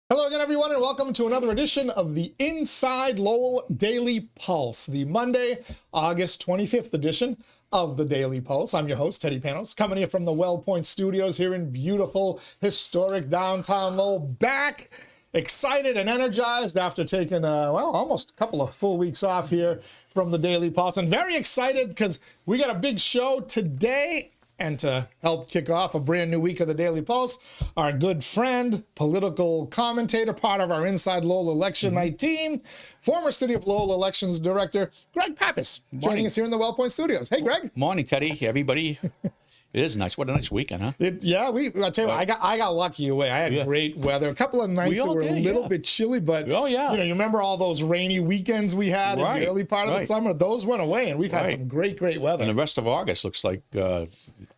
Hello again, everyone, and welcome to another edition of the Inside Lowell Daily Pulse, the Monday, August 25th edition of the Daily Pulse. I'm your host, Teddy Panos, coming here from the Well Point Studios here in beautiful, historic downtown Lowell. Back, excited and energized after taking, almost a couple of full weeks off here from the Daily Pulse. And very excited because we got a big show today. And to help kick off a brand new week of the Daily Pulse, our good friend, political commentator, part of our Inside Lowell election night team, former City of Lowell Elections Director, Greg Pappas, joining us here in the Well Point Studios. Hey, Greg. Morning, Teddy. Everybody. It is nice. What a nice weekend, huh? I tell you what, I got lucky away. I had great weather. A couple of nights that were a little bit chilly, but you remember all those rainy weekends we had in the early part of the summer? Those went away, and we've had some great weather. And the rest of August looks like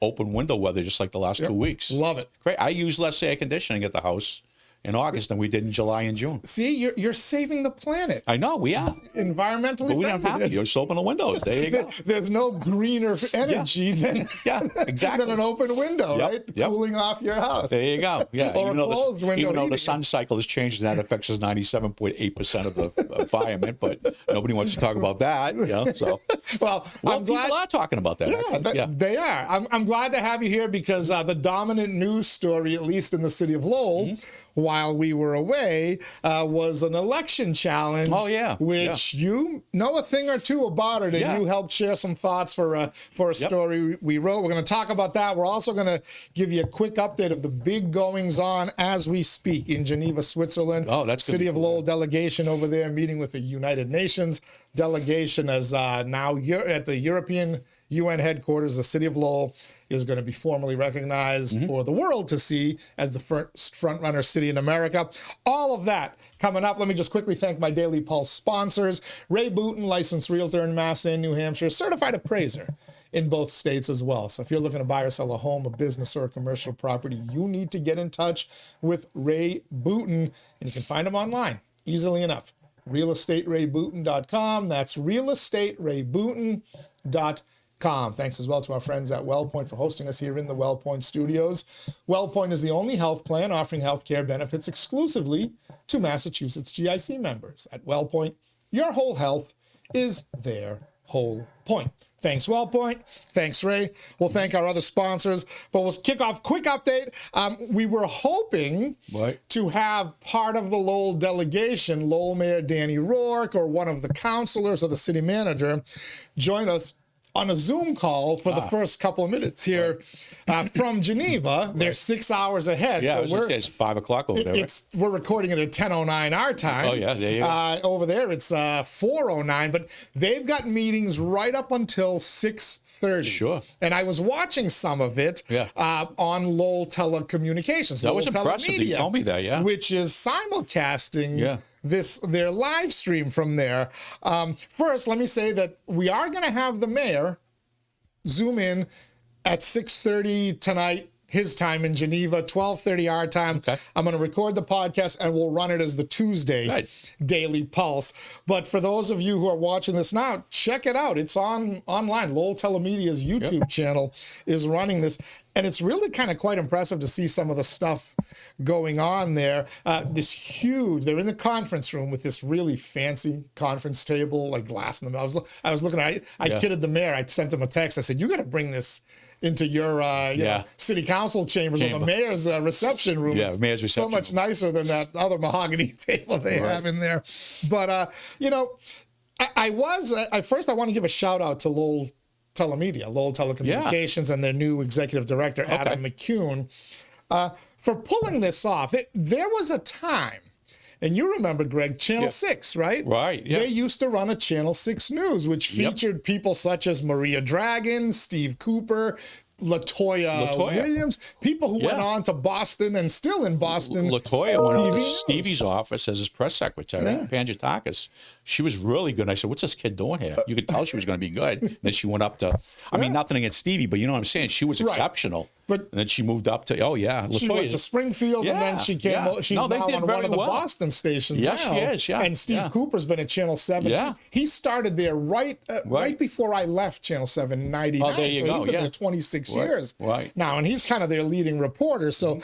open window weather, just like the last 2 weeks. Love it. Great. I use less air conditioning at the house in August than we did in July and June. See, you're saving the planet. I know, we are. Environmentally But we don't have to. You just open the windows. There you go. There's no greener energy than an open window, right? Cooling off your house. There you go. Yeah. Or a closed window. Even though the sun cycle has changed, and that affects us 97.8% of the environment, but nobody wants to talk about that. So. Well, I'm glad people are talking about that. They are. I'm glad to have you here because the dominant news story, at least in the city of Lowell, while we were away, was an election challenge. Oh, yeah. Which you know a thing or two about it, and you helped share some thoughts for a story we wrote. We're going to talk about that. We're also going to give you a quick update of the big goings-on as we speak in Geneva, Switzerland. Oh, that's City of Lowell delegation over there meeting with the United Nations delegation as now at the European UN headquarters. The City of Lowell is going to be formally recognized for the world to see as the first front-runner city in America. All of that coming up. Let me just quickly thank my Daily Pulse sponsors. Ray Booten, licensed realtor in Mass and New Hampshire, certified appraiser in both states as well. So if you're looking to buy or sell a home, a business, or a commercial property, you need to get in touch with Ray Booten, and you can find him online easily enough. realestaterayBooten.com. That's realestaterayBooten.com. Thanks as well to our friends at Well Point for hosting us here in the Well Point Studios. Well Point is the only health plan offering health care benefits exclusively to Massachusetts GIC members. At Well Point, your whole health is their whole point. Thanks, Well Point. Thanks, Ray. We'll thank our other sponsors. But we'll kick off. Quick update. We were hoping to have part of the Lowell delegation, Lowell Mayor Danny Rourke, or one of the councilors or the city manager, join us on a Zoom call for the first couple of minutes here from Geneva. They're 6 hours ahead. Yeah, so it's 5 o'clock over there. We're recording it at 10:09 our time. Oh, yeah, there you go. Over there, it's 4:09, but they've got meetings right up until 6:30. Sure. And I was watching some of it on Lowell Telecommunications. That was impressive. You told me that, which is simulcasting their live stream from there. First, let me say that we are going to have the mayor zoom in at 6:30 tonight, his time in Geneva, 12:30 our time. Okay. I'm going to record the podcast and we'll run it as the Tuesday Daily Pulse. But for those of you who are watching this now, check it out. It's online. Lowell Telemedia's YouTube channel is running this. And it's really kind of quite impressive to see some of the stuff going on there. This huge, they're in the conference room with this really fancy conference table, like glass in the middle. I was looking at it. I kidded the mayor. I sent him a text. I said, you got to bring this into your city council chambers or the mayor's reception room. Yeah, mayor's reception. So much nicer than that other mahogany table they have in there. But, I want to give a shout out to Lowell Telemedia, Lowell Telecommunications, and their new executive director, Adam McCune, for pulling this off. There was a time, and you remember, Greg, Channel 6, right? Right, yeah. They used to run a Channel 6 News, which featured people such as Maria Dragon, Steve Cooper, LaToya Williams, people who went on to Boston and still in Boston. LaToya went on to Stevie's office as his press secretary, Panjatakis. She was really good. I said, what's this kid doing here? You could tell she was going to be good. And then she went up to, I mean, nothing against Stevie, but you know what I'm saying? She was exceptional. But and then she moved up to, LaToya. She went to Springfield, and then she came. She's now on one of the Boston stations now. She is, And Steve Cooper's been at Channel 7. Yeah. He started there right before I left Channel 7 in 99. Oh, there you go. He's been there 26 6 years Right. now, and he's kind of their leading reporter. So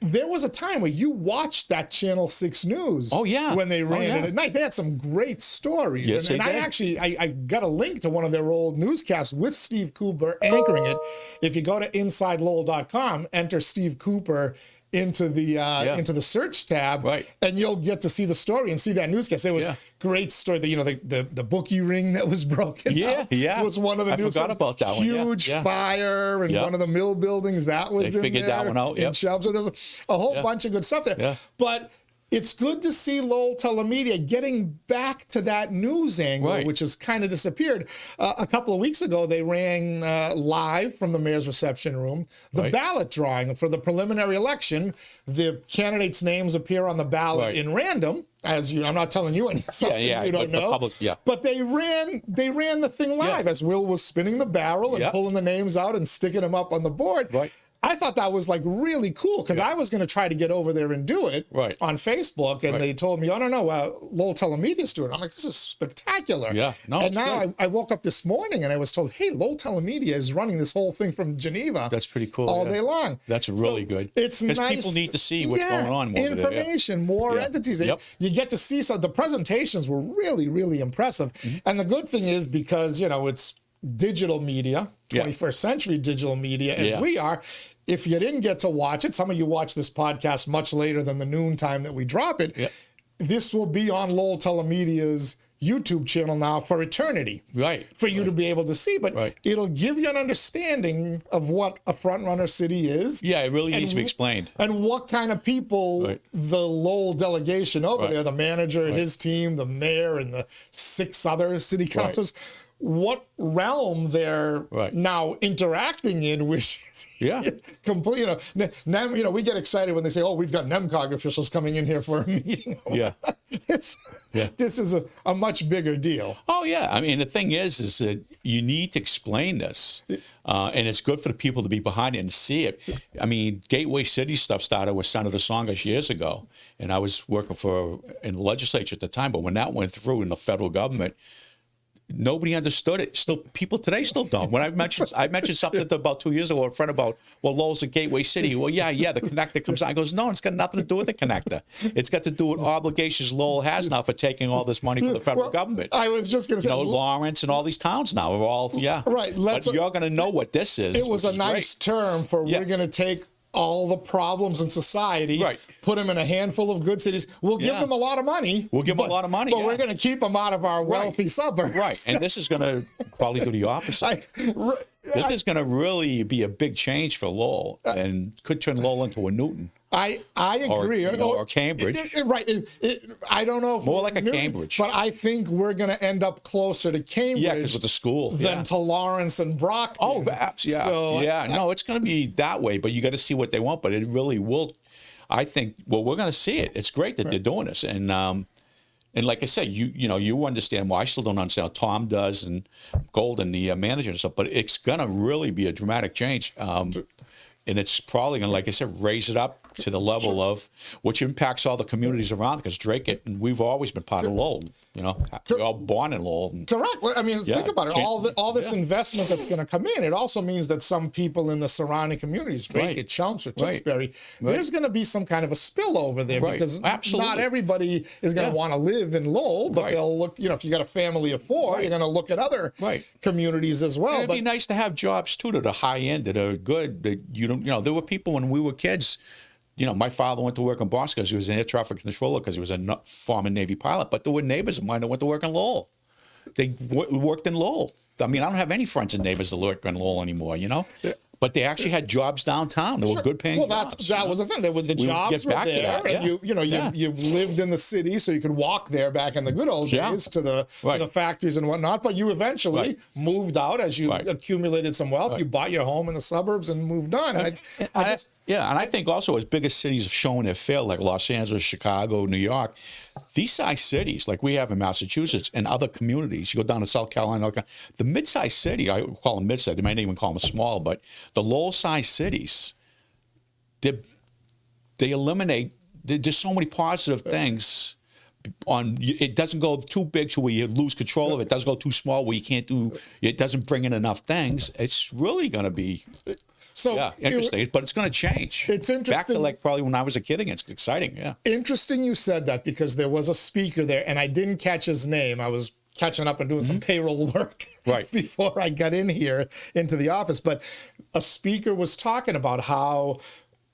there was a time where you watched that Channel 6 News. Oh, yeah. When they ran yeah. it at night. They had some great stories. Yes, and they I did. actually, I got a link to one of their old newscasts with Steve Cooper anchoring it. If you go to InsideLowell.com, enter Steve Cooper into the search tab, Right. and you'll get to see the story and see that newscast. There was great story. The bookie ring that was broken. Yeah, out was one of the I forgot about that one. Huge fire and one of the mill buildings that was They figured that one out. in Shelby. So there was a whole bunch of good stuff there. Yeah. But it's good to see Lowell Telemedia getting back to that news angle, which has kind of disappeared. A couple of weeks ago, they ran live from the mayor's reception room the ballot drawing for the preliminary election. The candidates' names appear on the ballot in random. I'm not telling you something you don't know. Public, But they ran the thing live as Will was spinning the barrel and pulling the names out and sticking them up on the board. Right. I thought that was like really cool because I was going to try to get over there and do it on Facebook, and they told me, "Oh no, Lowell Telemedia's doing it." I'm like, "This is spectacular!" Yeah, no. And now I woke up this morning and I was told, "Hey, Lowell Telemedia is running this whole thing from Geneva." That's pretty cool. All day long. That's really good. It's nice because people need to see what's going on. Over information, more entities. You get to see some. The presentations were really, really impressive, and the good thing is because it's digital media, 21st century digital media as we are. If you didn't get to watch it, some of you watch this podcast much later than the noon time that we drop it. This will be on Lowell Telemedia's YouTube channel now for eternity. For you to be able to see. But it'll give you an understanding of what a front-runner city is. Yeah, it really needs to be explained. And what kind of people the Lowell delegation over there, the manager and his team, the mayor and the 6 other city councils, what realm they're now interacting in, which is complete. We get excited when they say, "Oh, we've got NEMCOG officials coming in here for a meeting." This is a much bigger deal. Oh yeah, I mean the thing is that you need to explain this, and it's good for the people to be behind it and see it. I mean, Gateway City stuff started with Senator Songas years ago, and I was working in the legislature at the time. But when that went through in the federal government, nobody understood it. Still, people today still don't. When I mentioned something about 2 years ago, a friend about, Lowell's a gateway city. Well, the connector comes on. I goes, no, it's got nothing to do with the connector. It's got to do with obligations Lowell has now for taking all this money from the federal government. I was just going to say, Lawrence and all these towns now are all But you're going to know what this is. It was a nice term for we're going to take all the problems in society, put them in a handful of good cities. We'll give them a lot of money. We'll give them a lot of money, but we're going to keep them out of our wealthy suburbs. And this is going to probably do the opposite. This is going to really be a big change for Lowell and could turn Lowell into a Newton. I agree. Or Cambridge. I don't know. More like a Cambridge. But I think we're going to end up closer to Cambridge. Yeah, because of the school. Than to Lawrence and Brockton. Oh, perhaps. Yeah. So, no, it's going to be that way, but you got to see what they want. But it really will. I think, we're going to see it. It's great that they're doing this. And like I said, you understand why. I still don't understand. Tom does, and Golden, the manager and stuff. But it's going to really be a dramatic change. And it's probably going to, like I said, raise it up to the level of which impacts all the communities around, because Drake, and we've always been part of Lowell. We're all born in Lowell. Correct. I mean, think about it. All this investment that's going to come in, it also means that some people in the surrounding communities, Drake, Chelmsford, Tewksbury, there's going to be some kind of a spillover there because not everybody is going to want to live in Lowell, but they'll look, if you got a family of 4, you're going to look at other communities as well. And it'd be nice to have jobs too that are high end, that are good. That there were people when we were kids. My father went to work in Boston because he was an air traffic controller because he was a former Navy pilot. But there were neighbors of mine that went to work in Lowell. They worked in Lowell. I mean, I don't have any friends and neighbors that work in Lowell anymore, But they actually had jobs downtown. They were good paying jobs. That was the thing. The jobs were there. And you lived in the city, so you could walk there back in the good old days to the factories and whatnot. But you eventually moved out as you accumulated some wealth. You bought your home in the suburbs and moved on. And I think also as bigger cities have shown their fail, like Los Angeles, Chicago, New York, these size cities like we have in Massachusetts and other communities, you go down to South Carolina, the mid-sized city, I call them mid-sized, they might even call them small, but the Lowell-sized cities, they eliminate, there's so many positive things it doesn't go too big to where you lose control of it. It doesn't go too small where you can't do. It doesn't bring in enough things. It's really going to be. So interesting, but it's going to change. It's interesting. Back to like probably when I was a kid again. It's exciting, yeah. Interesting you said that, because there was a speaker there, and I didn't catch his name. I was catching up and doing some payroll work before I got in here into the office. But a speaker was talking about how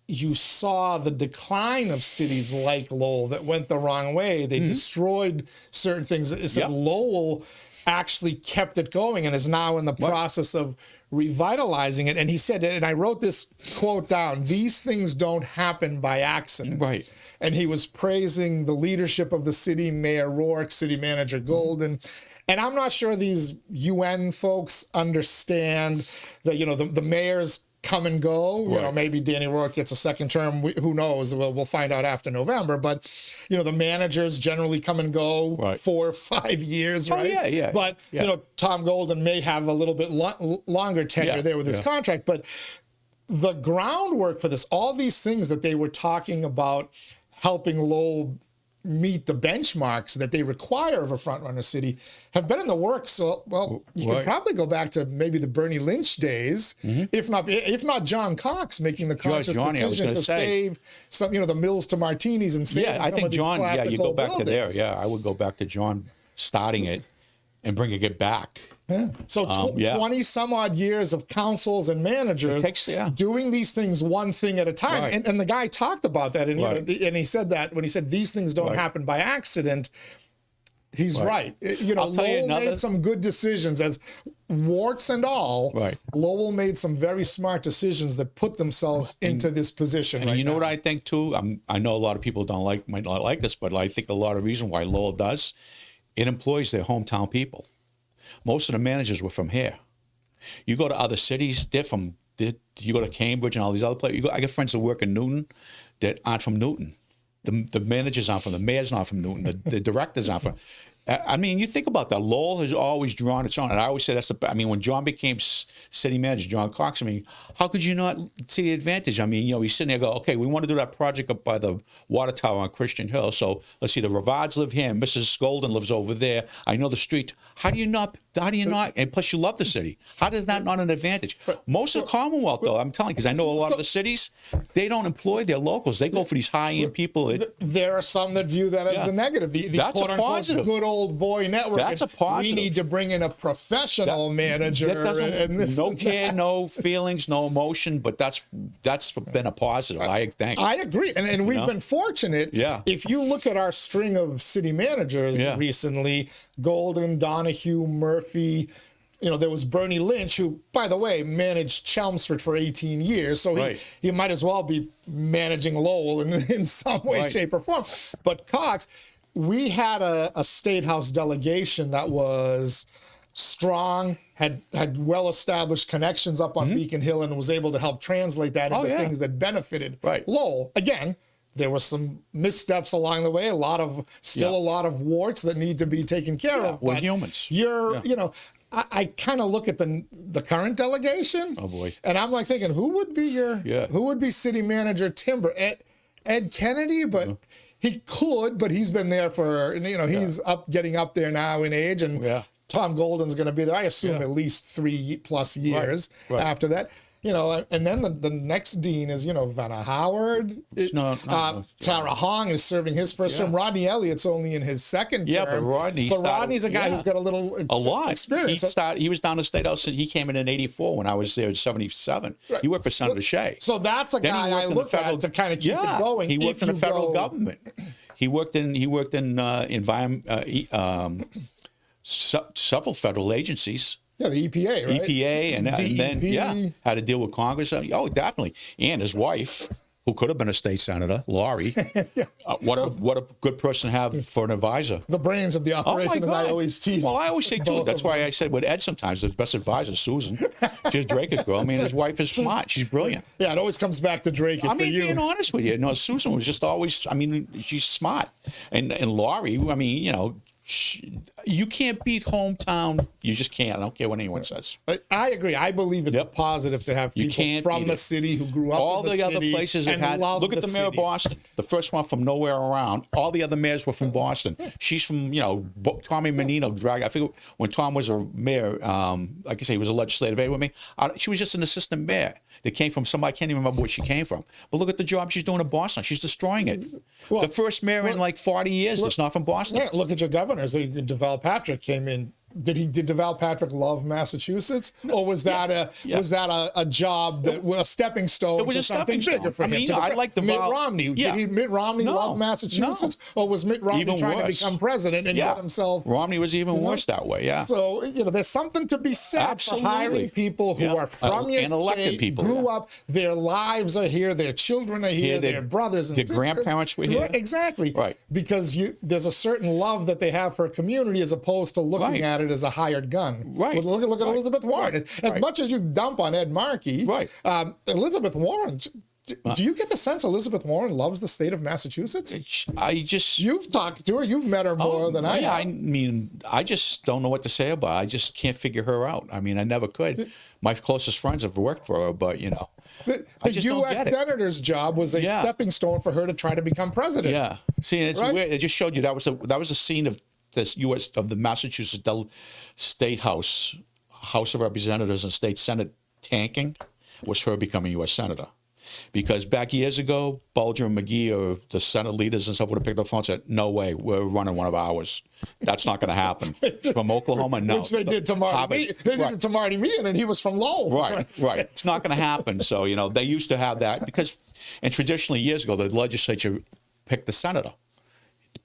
you saw the decline of cities like Lowell that went the wrong way. They destroyed certain things. It said Lowell actually kept it going and is now in the process of revitalizing it. And he said, and I wrote this quote down, "These things don't happen by accident." Right. And he was praising the leadership of the city, Mayor Rourke, city manager Golden. And I'm not sure these UN folks understand that, you know, the mayors come and go. You know, maybe Danny Rourke gets a second term. Who knows? We'll find out after November. But, you know, the managers generally come and go 4 or 5 years, right? Oh, yeah. But, you know, Tom Golden may have a little bit longer tenure there with his contract. But the groundwork for this, all these things that they were talking about helping Lowell meet the benchmarks that they require of a front-runner city have been in the works. So, well, you could probably go back to maybe the Bernie Lynch days, if not John Cox making the conscious decision to save some, you know, the Mills to Martinis and save. I think John. Yeah, you go back to there. Yeah, I would go back to John starting it and bringing it back. Yeah. So 20 some odd years of councils and managers doing these things one thing at a time. And the guy talked about that. And, you know, and he said that when he said these things don't happen by accident, he's right. You know, Lowell made some good decisions, as warts and all. Lowell made some very smart decisions that put themselves into this position. And you know what I think too? I know a lot of people might not like this, but I think a lot of reason why Lowell does, it employs their hometown people. Most of the managers were from here. You go to other cities, you go to Cambridge and all these other places. I got friends that work in Newton that aren't from Newton. The managers aren't from, the mayor's not from Newton, the directors aren't from. I mean, you think about that. Lowell has always drawn its own. And I always say when John became city manager, John Cox, I mean, how could you not see the advantage? I mean, you know, he's sitting there go, okay, we want to do that project up by the water tower on Christian Hill. So let's see, the Rivards live here. Mrs. Golden lives over there. I know the street. How do you not? And plus you love the city. How is that not an advantage? Most of the Commonwealth, though, I'm telling you, because I know a lot of the cities, they don't employ their locals. They go for these high-end people. There are some that view that as the negative. The That's a positive. Good old boy network. That's a positive. We need to bring in a professional manager. No care, no feelings, no emotion, but that's been a positive, I think. I agree. And we've been fortunate. If you look at our string of city managers recently, Golden, Donahue, Murphy, you know, there was Bernie Lynch, who, by the way, managed Chelmsford for 18 years. So he might as well be managing Lowell in some way, shape, or form. But Cox, we had a State House delegation that was strong, had well-established connections up on Beacon Hill, and was able to help translate that into things that benefited Lowell. Again, there were some missteps along the way, a lot of warts that need to be taken care of. We're humans. You know, I kind of look at the current delegation. Oh boy. And I'm like thinking, who would be city manager Timber? Ed Kennedy, but he could, but he's been there for, you know, he's getting up there now in age, and Tom Golden's going to be there, I assume, at least 3+ years after that. You know, and then the next dean is, you know, Vanna Howard. Tara Hong is serving his first term. Rodney Elliott's only in his second term. But Rodney's a guy who's got a lot experience. He was down the State House. He came in 84 when I was there in 77. He worked for Senator Shea. So that's a guy I look at to kind of keep it going. He worked in the federal government. He worked in several federal agencies. Yeah, the EPA, right? EPA, and then had to deal with Congress. Oh, definitely. And his wife, who could have been a state senator, Laurie. What a good person to have for an advisor. The brains of the operation, as I always tease. Well, I always say too. That's why I said with Ed sometimes the best advisor, Susan. She's a Drake's girl. I mean, his wife is smart. She's brilliant. Yeah, it always comes back to Drake. I mean, being honest with you, no, Susan was just always. I mean, she's smart, and Laurie. I mean, you know. You can't beat hometown. You just can't. I don't care what anyone says. I agree. I believe it's a positive to have people from the city who grew up all in the other places have had. Look at the mayor of Boston, the first one from nowhere around. All the other mayors were from Boston. She's from, Tommy Menino. I figure when Tom was a mayor, like I say, he was a legislative aide with me. She was just an assistant mayor that came from somebody. I can't even remember where she came from. But look at the job she's doing in Boston. She's destroying it. Well, the first mayor in like 40 years that's not from Boston. Yeah, look at your governors. Deval Patrick came in. Did Deval Patrick love Massachusetts, or was that a job that was a stepping stone? It was a something stepping bigger for him. I like Mitt Romney. Yeah. Did Mitt Romney love Massachusetts, or was Mitt Romney trying to become president and get himself? Romney was even worse that way. Yeah. So there's something to be said for hiring people who are from your and elected state, people, grew up, their lives are here, their children are here, their brothers and sisters, grandparents were here. Exactly. Right. Because there's a certain love that they have for a community as opposed to looking at it as a hired gun. Right. Look at Elizabeth Warren. As much as you dump on Ed Markey, Elizabeth Warren. Do you get the sense Elizabeth Warren loves the state of Massachusetts? You've talked to her. You've met her more than I have. I mean, I just don't know what to say about her. I just can't figure her out. I mean, I never could. My closest friends have worked for her, but the U.S. senator's job was a stepping stone for her to try to become president. Yeah. See, it's weird. It just showed you that was a scene of this the Massachusetts State House of Representatives and State Senate tanking was her becoming U.S. Senator. Because back years ago, Bulger and McGee or the Senate leaders and stuff would have picked up the phone and said, no way, we're running one of ours. That's not going to happen. From Oklahoma, no. Which they did to Marty. They did it to Marty Meehan, and he was from Lowell. Right. It's not going to happen. So, they used to have that because, and traditionally years ago, the legislature picked the senator.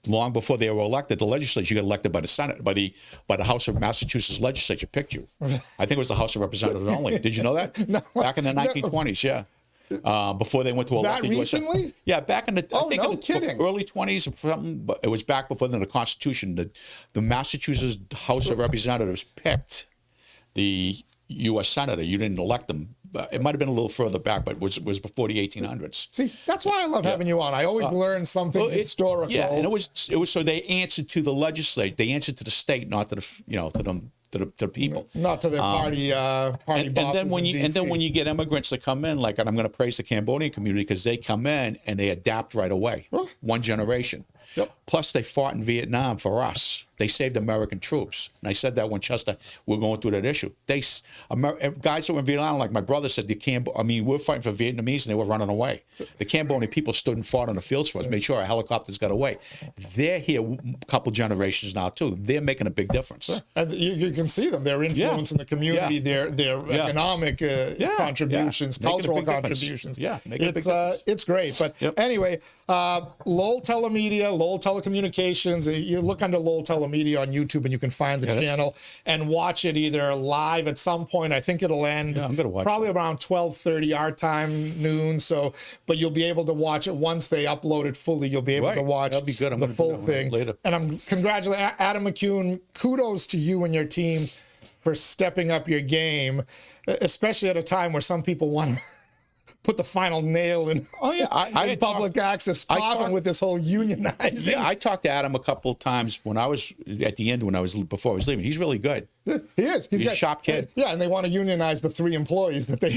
Long before they were elected, the legislature got elected by the Senate, by the House of Massachusetts legislature picked you. I think it was the House of Representatives only. Did you know that? No. Back in the 1920s, yeah. Before they went to elect that recently? Yeah, back in the kidding. early 20s or something. But it was back before the Constitution. The Massachusetts House of Representatives picked the U.S. Senator. You didn't elect them. It might have been a little further back, but it was before the 1800s. See, that's why I love having you on. I always learn something historical. Yeah, and it was so they answered to the legislate. They answered to the state, not to the to the people, not to their party and then when you get immigrants that come in, like, and I'm going to praise the Cambodian community because they come in and they adapt right away, one generation. Yep. Plus, they fought in Vietnam for us. They saved American troops. And I said that when Chester, we were going through that issue. Guys that were in Vietnam, like my brother said, we're fighting for Vietnamese and they were running away. The Cambodian people stood and fought on the fields for us, made sure our helicopters got away. They're here a couple generations now, too. They're making a big difference. And you can see them. Their influence in the community, their economic contributions, cultural contributions. Yeah, make a big difference. It's great. But anyway, Lowell Telemedia, Lowell Telecommunications, you look under Lowell Telemedia on YouTube and you can find the channel and watch it either live at some point. I think it'll end I'm gonna watch probably around 12:30 our time, noon. So, but you'll be able to watch it once they upload it fully. You'll be able to watch That'll be good. the full thing later. And I'm congratulating Adam McCune. Kudos to you and your team for stepping up your game, especially at a time where some people want to put the final nail in. In public access, talking with this whole unionizing. Yeah, I talked to Adam a couple of times when I was at the end before I was leaving. He's really good. He is. He's a sharp kid. Yeah, and they want to unionize the 3 employees that they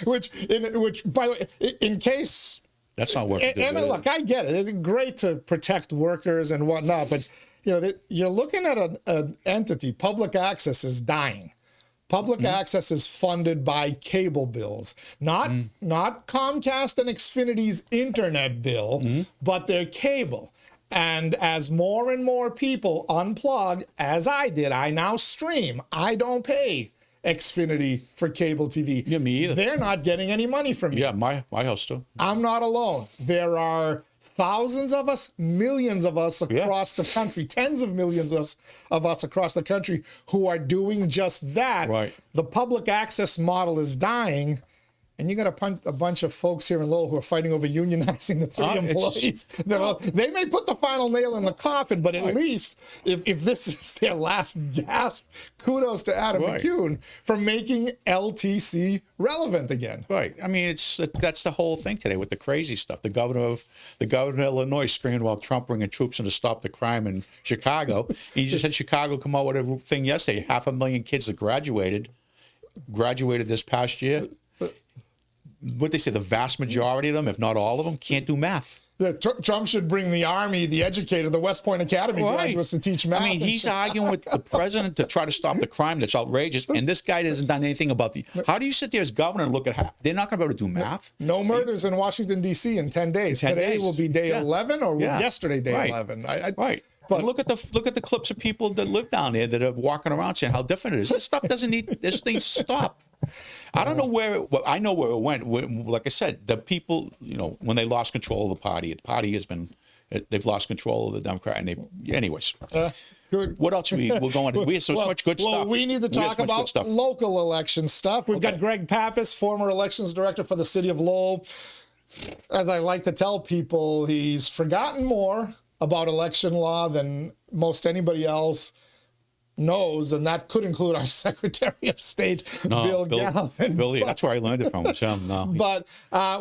which by the way, in case that's not working. And look, I get it. It's great to protect workers and whatnot, but you're looking at an entity. Public access is dying. Public access is funded by cable bills, not Comcast and Xfinity's internet bill, but their cable. And as more and more people unplug, as I did, I now stream. I don't pay Xfinity for cable TV. Yeah, me either. They're not getting any money from me. Yeah, my house too. I'm not alone. There are thousands of us, millions of us across the country, tens of millions of us across the country who are doing just that. Right. The public access model is dying, And you got a bunch of folks here in Lowell who are fighting over unionizing the 3 employees. They may put the final nail in the coffin, but at least if this is their last gasp, kudos to Adam McCune for making LTC relevant again. Right. I mean, that's the whole thing today with the crazy stuff. The governor of Illinois screaming about Trump bringing troops in to stop the crime in Chicago. He just had Chicago come out with a thing yesterday. 500,000 kids that graduated this past year. What they say, the vast majority of them, if not all of them, can't do math. Trump should bring the Army, the educator, the West Point Academy graduates to teach math. I mean, he's arguing with the president to try to stop the crime that's outrageous, and this guy hasn't done anything about the... How do you sit there as governor and look at how... They're not going to be able to do math? No murders in Washington, D.C. in 10 days. Today will be day 11, or yesterday day 11. Right. But look at the clips of people that live down there that are walking around saying how different it is. This stuff doesn't need... This needs to stop. I don't know where I know where it went. Like I said, the people, when they lost control of the party has been, they've lost control of the Democrat. And anyways, good. What else we'll go on? We have so much good stuff. Well, we need to talk about local election stuff. We've got Greg Pappas, former elections director for the city of Lowell. As I like to tell people, he's forgotten more about election law than most anybody else knows, and that could include our Secretary of State, Bill Galvin. Billy, that's where I learned it from. But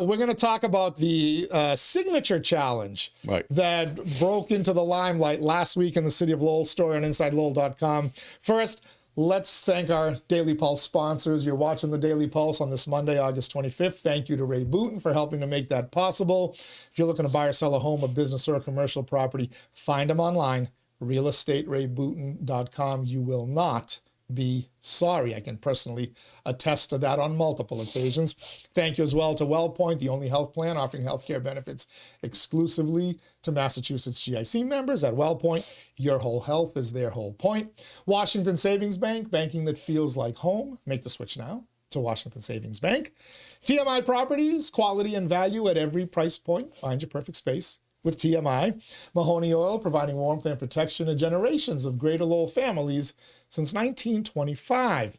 we're going to talk about the signature challenge that broke into the limelight last week in the City of Lowell story on InsideLowell.com. First, let's thank our Daily Pulse sponsors. You're watching the Daily Pulse on this Monday, August 25th. Thank you to Ray Booten for helping to make that possible. If you're looking to buy or sell a home, a business, or a commercial property, find them online. realestaterayBooten.com. You will not be sorry. I can personally attest to that on multiple occasions. Thank you as well to WellPoint, the only health plan offering healthcare benefits exclusively to Massachusetts GIC members. At WellPoint, your whole health is their whole point. Washington Savings Bank, banking that feels like home. Make the switch now to Washington Savings Bank. TMI Properties, quality and value at every price point. Find your perfect space with TMI. Mahoney Oil, providing warmth and protection to generations of Greater Lowell families since 1925.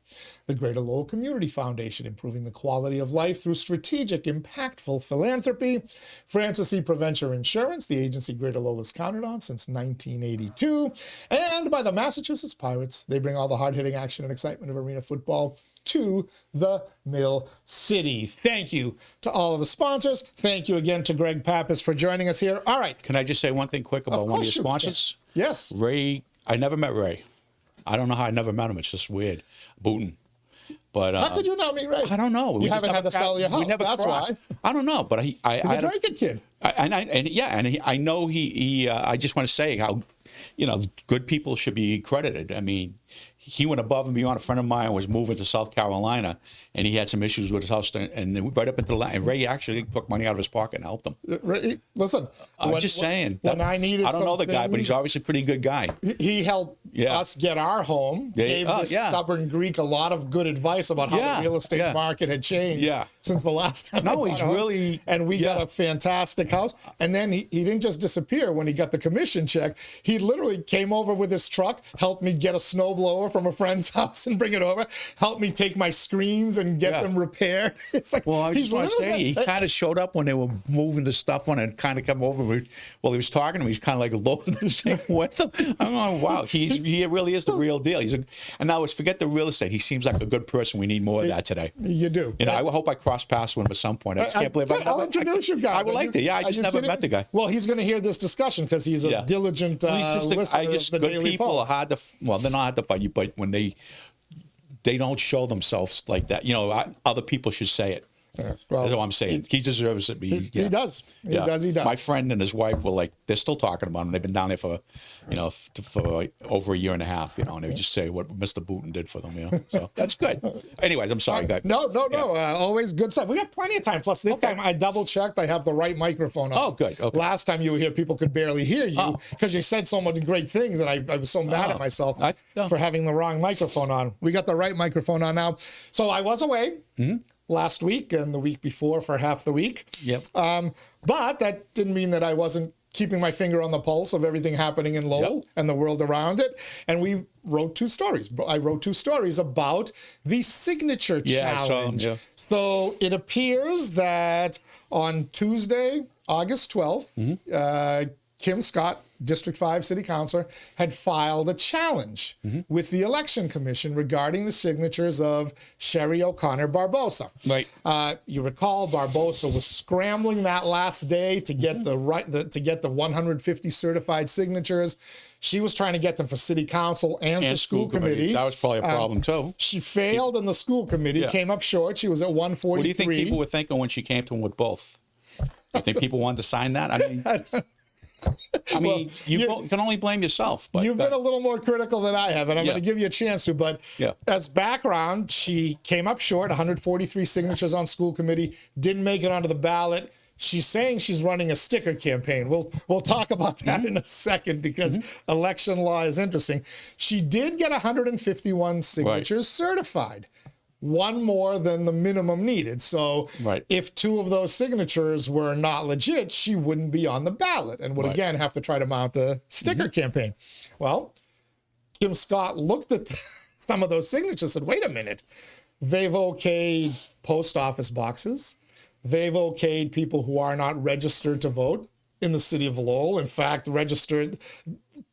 The Greater Lowell Community Foundation, improving the quality of life through strategic, impactful philanthropy. Francis E. Preventure Insurance, the agency Greater Lowell has counted on since 1982. And by the Massachusetts Pirates, they bring all the hard-hitting action and excitement of arena football to the Mill City. Thank you to all of the sponsors. Thank you again to Greg Pappas for joining us here. All right. Can I just say one thing quick about one of your sponsors? Yes. Ray, I never met Ray. I don't know how I never met him. It's just weird. Booten. But how could you not meet Ray? I don't know. You haven't had to sell your house. We never That's crossed. why. I don't know, but He's a very good kid. I know he I just want to say how, good people should be credited. I mean, he went above and beyond. A friend of mine was moving to South Carolina, and he had some issues with his house, and right up into the line. And Ray actually took money out of his pocket and helped him. Ray, listen, I'm just saying. When I needed, I don't know the guy, but he's obviously a pretty good guy. He helped us get our home. Gave this stubborn Greek a lot of good advice about how the real estate market had changed since the last time. No, he's really, and we got a fantastic house. And then he didn't just disappear when he got the commission check. He literally came over with his truck, helped me get a snowblower from a friend's house and bring it over, helped me take my screens and get them repaired. It's like, well, I just want to say, he kind of showed up when they were moving the stuff on and kind of come over. While he was talking to me, he's kind of like loading the thing with him. I'm going, wow, he really is the real deal. And now forget the real estate. He seems like a good person. We need more of that today. You do. I hope I cross paths with him at some point. I just can't believe I'll introduce you guys. I would like to. Yeah, I just never met the guy. Well, he's going to hear this discussion because he's a diligent listener of the Daily Pulse. Are hard to, well, they're not hard to fight you, but when they don't show themselves like that, other people should say it. That's what I'm saying. He deserves it. He does. He does. My friend and his wife were they're still talking about him. They've been down there for, for over a year and a half, and they just say what Mr. Booten did for them, So that's good. Anyways, I'm sorry, guy. No. Always good stuff. We got plenty of time. Plus, this time I double checked. I have the right microphone on. Oh, good. Okay. Last time you were here, people could barely hear you because you said so many great things, and I was so mad at myself for having the wrong microphone on. We got the right microphone on now. So I was away. Mm-hmm. Last week and the week before for half the week. Yep. But that didn't mean that I wasn't keeping my finger on the pulse of everything happening in Lowell and the world around it. And we wrote 2 stories. I wrote 2 stories about the signature challenge. So it appears that on Tuesday, August 12th, Kim Scott, District 5 City Councilor, had filed a challenge with the Election Commission regarding the signatures of Sherry O'Connor Barbosa. Right. You recall Barbosa was scrambling that last day to get the 150 certified signatures. She was trying to get them for City Council and for School Committee. That was probably a problem too. She failed in the School Committee, came up short. She was at 143. What do you think people were thinking when she came to them with both? You think people wanted to sign that? I mean, you can only blame yourself. But you've been a little more critical than I have, and I'm going to give you a chance to. But as background, she came up short, 143 signatures on School Committee, didn't make it onto the ballot. She's saying she's running a sticker campaign. We'll talk about that in a second because election law is interesting. She did get 151 signatures certified. One more than the minimum needed. So if 2 of those signatures were not legit, she wouldn't be on the ballot and would again have to try to mount the sticker campaign. Well, Kim Scott looked at some of those signatures and said, wait a minute, they've okayed post office boxes. They've okayed people who are not registered to vote in the city of Lowell. In fact,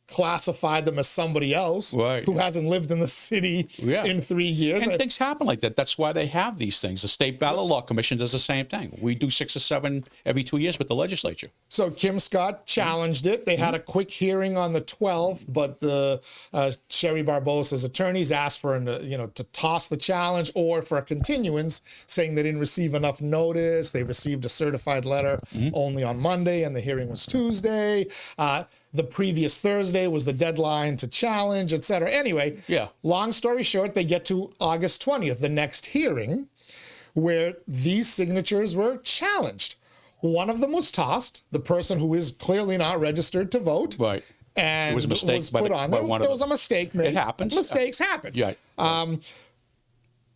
classified them as somebody else who hasn't lived in the city in 3 years. And things happen like that. That's why they have these things. The State Ballot Law Commission does the same thing. We do 6 or 7 every 2 years with the legislature. So Kim Scott challenged it. They had a quick hearing on the 12th, but the Sherry Barbosa's attorneys asked for to toss the challenge or for a continuance, saying they didn't receive enough notice. They received a certified letter only on Monday, and the hearing was Tuesday. The previous Thursday was the deadline to challenge, et cetera. Anyway, long story short, they get to August 20th, the next hearing, where these signatures were challenged. One of them was tossed, the person who is clearly not registered to vote. And it was a mistake was put on there. There was a mistake made. It happens. Mistakes happen.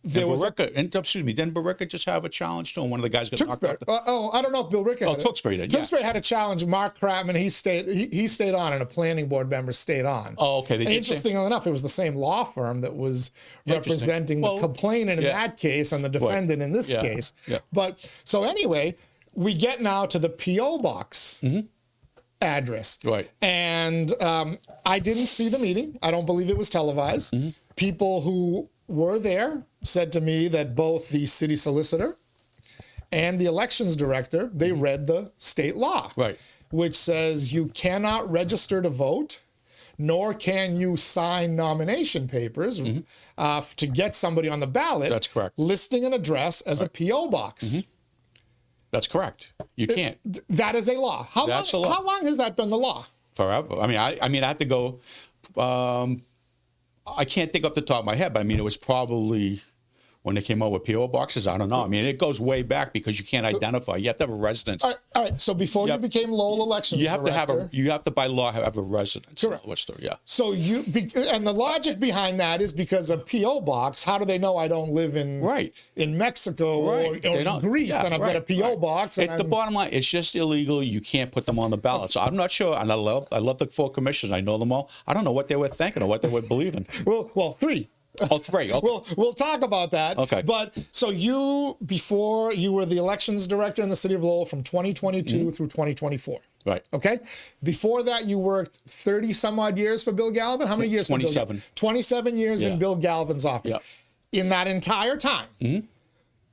Didn't Barica just have a challenge to him? One of the guys got knocked out. I don't know if Bill Ricca had it. Tewksbury did. Tewksbury had a challenge. Mark Kratman, he stayed on, and a planning board member stayed on. Oh, okay. Interestingly enough, it was the same law firm that was representing the complainant in that case and the defendant in this case. But so anyway, we get now to the P.O. box address. And I didn't see the meeting. I don't believe it was televised. People who were there said to me that both the city solicitor and the elections director, they read the state law, which says you cannot register to vote, nor can you sign nomination papers to get somebody on the ballot. That's correct. Listing an address as a P.O. box. That's correct. You can't. That is a law. How long has that been the law? Forever. I mean, I have to go. I can't think off the top of my head, but I mean, it was probably when they came out with P.O. boxes. I don't know. I mean, it goes way back because you can't identify. You have to have a residence. All right. So before you became Lowell Elections Director, you have to by law have a residence. Correct. So and the logic behind that is because a P.O. box. How do they know I don't live in Mexico or in Greece and I've got a P.O. box? The bottom line, it's just illegal. You can't put them on the ballot. So I'm not sure. And I love the 4 commissioners. I know them all. I don't know what they were thinking or what they were believing. Well, 3. Oh, 3. Okay. We'll talk about that. Okay. But so before you were the elections director in the city of Lowell from 2022 through 2024. Okay. Before that, you worked 30 some odd years for Bill Galvin. How many years? 27. 27 years in Bill Galvin's office. In that entire time,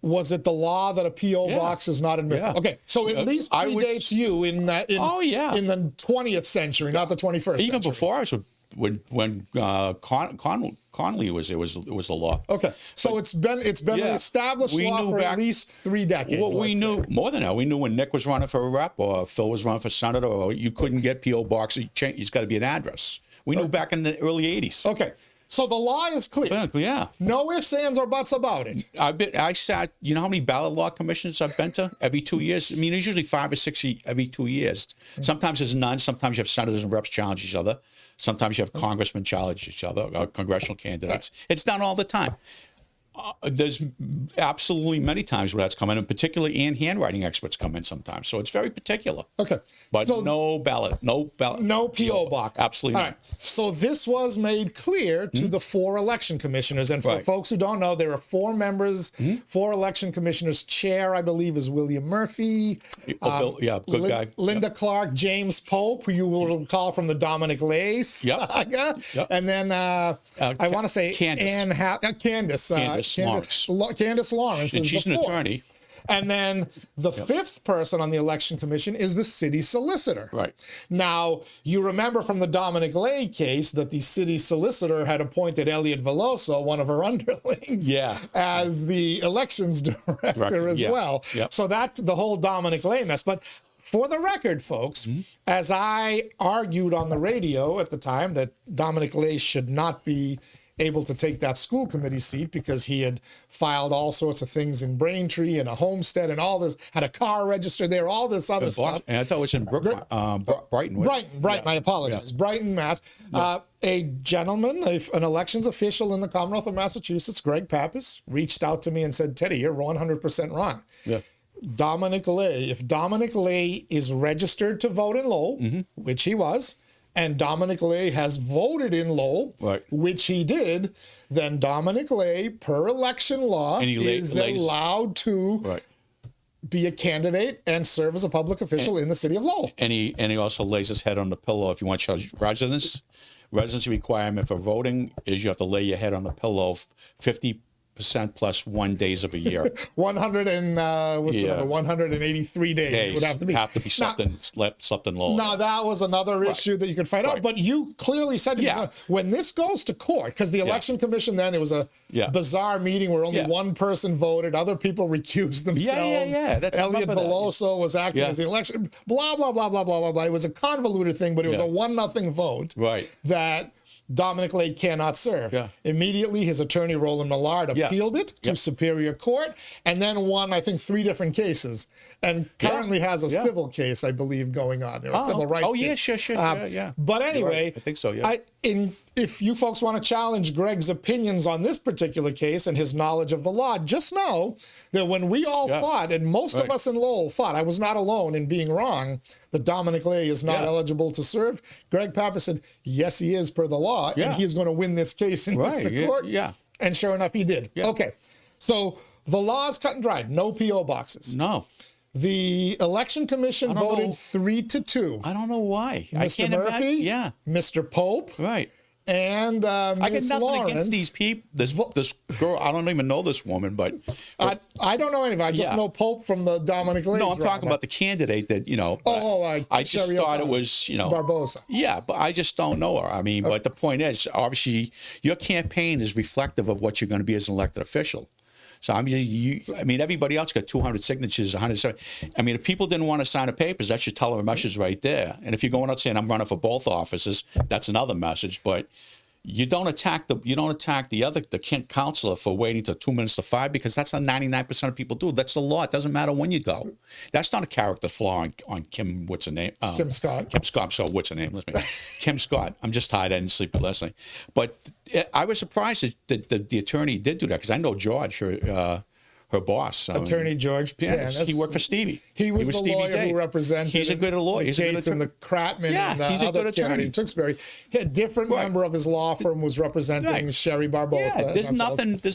was it the law that a P.O. box is not admissible? Okay. So at least predates you in the 20th century, not the 21st century. Even before I was when Connolly was the law. Okay, so it's been an established law for at least 3 decades. Well, we knew more than that. We knew when Nick was running for a rep or Phil was running for senator, or you couldn't get P.O. box. It's got to be an address. We knew back in the early '80s. Okay, so the law is clear. No ifs, ands, or buts about it. I sat. You know how many ballot law commissions I've been to every 2 years? I mean, there's usually 5 or 6 every 2 years. Sometimes there's none. Sometimes you have senators and reps challenge each other. Sometimes you have congressmen challenge each other, congressional candidates. It's done all the time. There's absolutely many times where that's come in, and particularly handwriting experts come in sometimes. So it's very particular. Okay. But So no ballot. No P.O. box. Absolutely. All right. So this was made clear to the 4 election commissioners. And for folks who don't know, there are 4 members, 4 election commissioners. Chair, I believe, is William Murphy. Bill, good guy. Linda Clark, James Pope, who you will recall from the Dominic Lay saga. And then I want to say Candace Lawrence. And she's an attorney. And then the 5th person on the election commission is the city solicitor. Right. Now, you remember from the Dominic Lay case that the city solicitor had appointed Elliot Veloso, one of her underlings, as the elections director as well. So that the whole Dominic Lay mess. But for the record, folks, as I argued on the radio at the time that Dominic Lay should not be able to take that school committee seat because he had filed all sorts of things in Braintree and a homestead and all this, had a car registered there, all this other stuff. And I thought it was in Brighton. Brighton, I apologize. Brighton, Mass. A gentleman, an elections official in the Commonwealth of Massachusetts, Greg Pappas, reached out to me and said, Teddy, you're 100% wrong. Dominic Lay, if Dominic Lay is registered to vote in Lowell, which he was, and Dominic Lay has voted in Lowell, which he did, then Dominic Lay, per election law, is allowed to be a candidate and serve as a public official in the city of Lowell. And he also lays his head on the pillow if you want to charge residency requirement for voting is you have to lay your head on the pillow 50% plus 1 days of a year. 183 days would have to be something slept in Lowell. Now that was another issue that you could find out. But you clearly said when this goes to court, because the election commission then it was a bizarre meeting where only one person voted, other people recused themselves. Elliot Veloso was acting as the election. Blah blah blah blah blah blah blah. It was a convoluted thing, but it was a 1-0 vote. That Dominic Lay cannot serve. Immediately, his attorney, Roland Millard, appealed it to Superior Court and then won, I think, 3 different cases and currently has a civil case, I believe, going on. There are civil rights cases. Sure. But anyway, I think so, if you folks want to challenge Greg's opinions on this particular case and his knowledge of the law, just know that when we all thought, and most of us in Lowell thought, I was not alone in being wrong, that Dominic Lay is not eligible to serve, Greg Pappas said, yes, he is per the law, and he is going to win this case in district court. And sure enough, he did. Okay, so the law is cut and dried. No P.O. boxes. No. The election commission voted 3-2. I don't know why. Mr. Murphy, Mr. Pope, and Ms. I got nothing Lawrence. against these people. This girl, I don't even know this woman, but I don't know anything. I just know Pope from the Dominic Lay. No, I'm talking about the candidate that I just thought it was Barbosa. Yeah, but I just don't know her. I mean, but the point is, obviously, your campaign is reflective of what you're going to be as an elected official. So I mean, everybody else got 200 signatures, 170. I mean, if people didn't want to sign the papers, that should tell them a message right there. And if you're going out saying I'm running for both offices, that's another message. But you don't attack the Kent councilor for waiting till 2 minutes to 5 because that's how 99% of people do. That's the law. It doesn't matter when you go. That's not a character flaw on Kim. What's her name? Kim Scott. Kim Scott. So what's her name? Kim Scott. I'm just tired. I didn't sleep listening. But I was surprised that the attorney did do that because I know George, her boss. Attorney George Pianis. He worked for Stevie. He was the lawyer who represented He's a good lawyer. He's Gates and the Kratman and the other candidate in Tewksbury. A different member of his law firm was representing Sherry Barbosa. Yeah, there's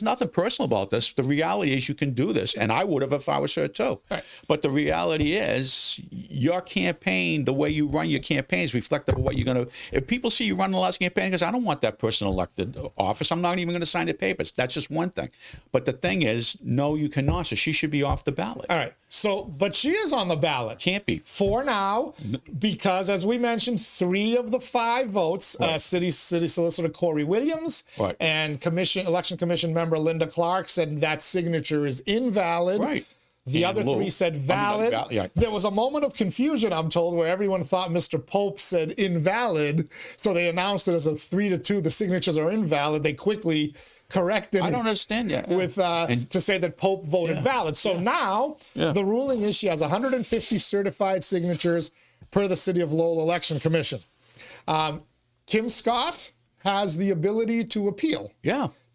nothing personal about this. The reality is you can do this, and I would have if I was her too. But the reality is your campaign, the way you run your campaign is reflective of what you're going to. If people see you running a last campaign, because I don't want that person elected office, I'm not even going to sign the papers. That's just one thing. But the thing is, no, you cannot. So she should be off the ballot. All right. So, but she is on the ballot. Can't be. For now, because as we mentioned, 3 of the 5 votes, City Solicitor Corey Williams and Election Commission member Linda Clark said that signature is invalid. The other 3 said valid. There was a moment of confusion, I'm told, where everyone thought Mr. Pope said invalid. So they announced it as a 3-2. The signatures are invalid. They quickly corrected. I don't understand yet. With to say that Pope voted valid. So now the ruling is she has 150 certified signatures per the City of Lowell Election Commission. Kim Scott has the ability to appeal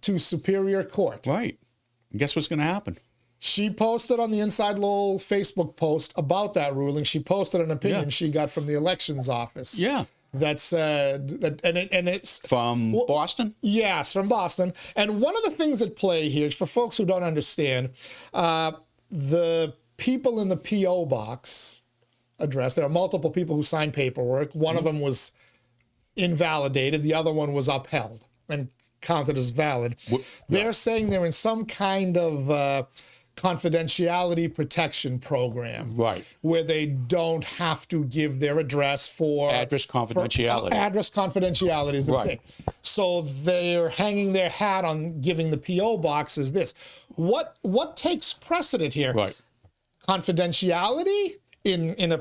to Superior Court. And guess what's going to happen? She posted on the InsideLowell Facebook post about that ruling. She posted an opinion she got from the elections office. Yeah. That said that, and it's from Boston. Yes, from Boston. And one of the things at play here, for folks who don't understand, the people in the PO box address. There are multiple people who signed paperwork. One of them was invalidated. The other one was upheld and counted as valid. They're saying they're in some kind of confidentiality protection program, right, where they don't have to give their address for address confidentiality. Address confidentiality is the thing. So they're hanging their hat on giving the PO box as this. What takes precedent here? Right. Confidentiality in a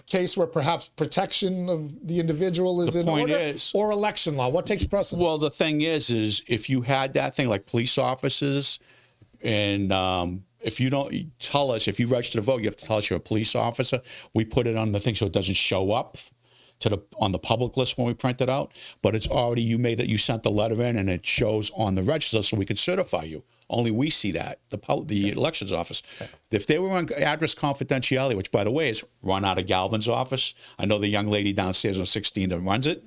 case where perhaps protection of the individual is in order, or election law? What takes precedent? Well, the thing is if you had that thing like police officers and if you don't tell us, if you register to vote, you have to tell us you're a police officer. We put it on the thing so it doesn't show up on the public list when we print it out. But it's already, you sent the letter in and it shows on the register so we could certify you. Only we see that, the elections office. If they were on address confidentiality, which by the way is run out of Galvin's office. I know the young lady downstairs on 16 that runs it.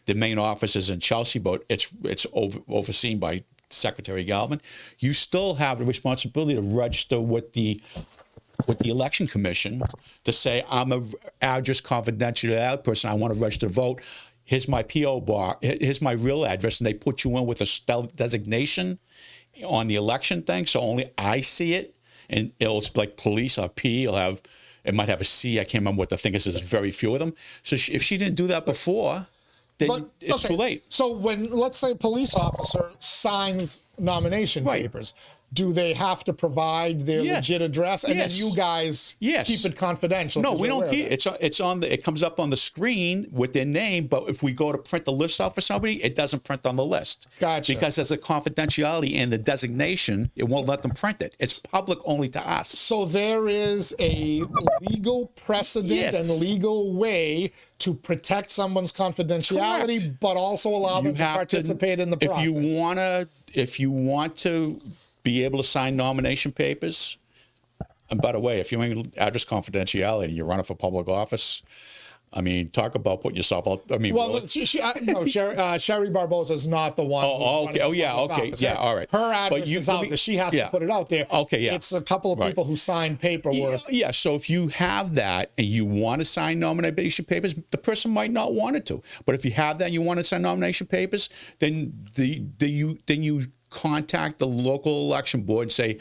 The main office is in Chelsea, but it's overseen by Secretary Galvin. You still have the responsibility to register with the election commission to say, I'm a address confidentiality person. I want to register to vote. Here's my PO bar. Here's my real address, and they put you in with a designation on the election thing, so only I see it. And it's like police or P. It might have a C. I can't remember what the thing is. There's very few of them. So if she didn't do that before, then it's too late. So when, let's say, a police officer signs nomination papers, do they have to provide their legit address, and then you guys keep it confidential? No, we don't keep it. It's on the. It comes up on the screen with their name, but if we go to print the list off for somebody, it doesn't print on the list. Gotcha. Because there's a confidentiality in the designation, it won't let them print it. It's public only to us. So there is a legal precedent and legal way to protect someone's confidentiality, but also allow them to participate in the process. If you want to be able to sign nomination papers, and by the way, if you're in address confidentiality and you're running for public office, I mean, talk about putting yourself out. I mean, well, no, Sherry Barbosa is not the one. Oh, okay. Oh, yeah. Okay. Yeah. All right. Her address is out there. She has to put it out there. Okay. Yeah. It's a couple of people who sign paperwork. Yeah. So if you have that and you want to sign nomination papers, the person might not want it to. But if you have that and you want to sign nomination papers, then you contact the local election board and say,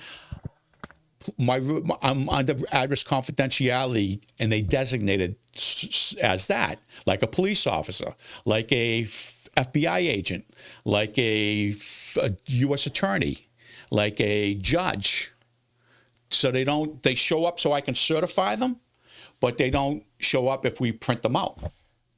I'm under address confidentiality, and they designate it as that, like a police officer, like a FBI agent, like a U.S. attorney, like a judge. So they show up so I can certify them, but they don't show up if we print them out.